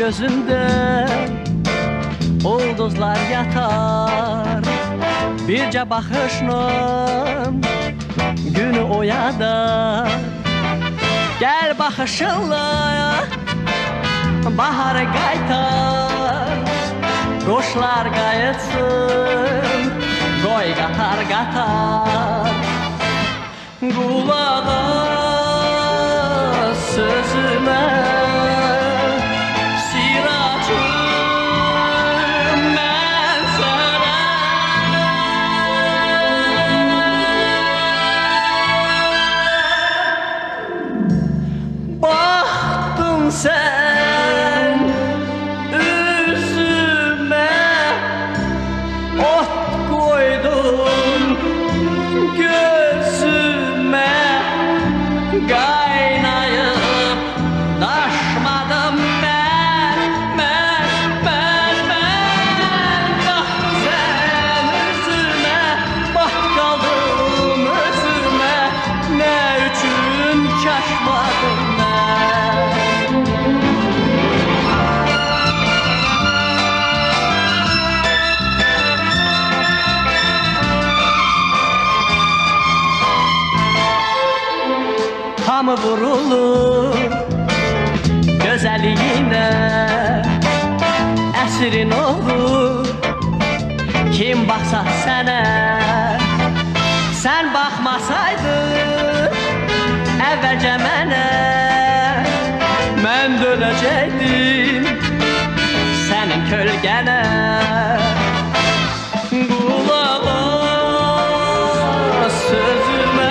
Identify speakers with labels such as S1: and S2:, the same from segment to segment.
S1: gözünde ulduzlar yatar. Birce bakışla günü oyadar. Gel bakışınla baharı qaytar. Quşlar qayıtsın, qoy qatar qatar. Qulağa sözümə siracım mən sənə. Baxdın sən üzümə, ot qoydun gözümə. Qaynayıb daşmadım mən. Baxdın sən üzümə, bax qaldım özümə. Nə üçün çaşmadım mən? Hamı vurulur gözəliyinə, əsrin olur kim baxsa sənə. Sən baxmasaydın əvvəlcə mənə, mən dönəcəkdim sənin kölgənə. Qulağa sözümə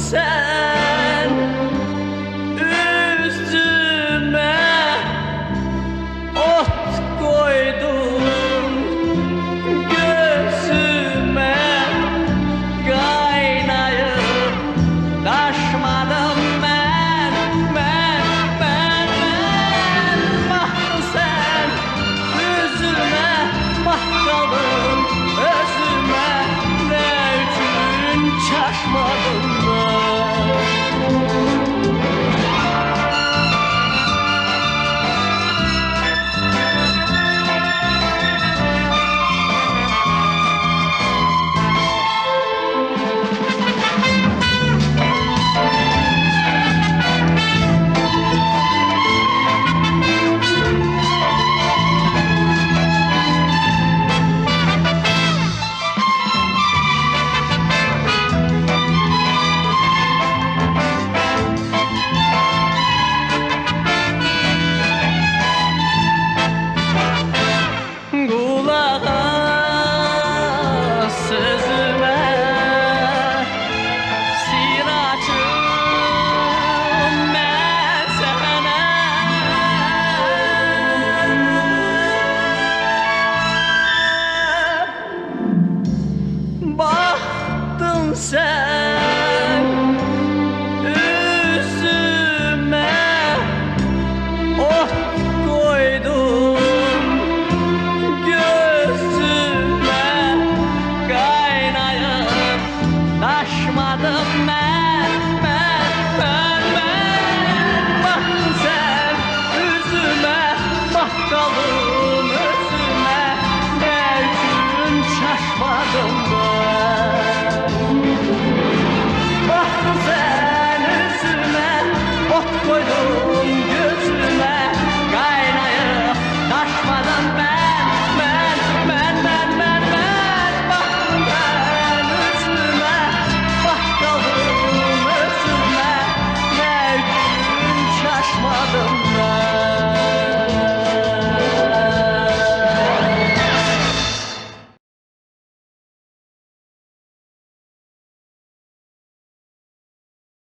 S1: sen üstüme, ot koydun gözüme. Qaynayıb daşmadım mən. Baxdın sen üzüme, bax qaldım özüme. Ne üçün çaşmadım mən? Sen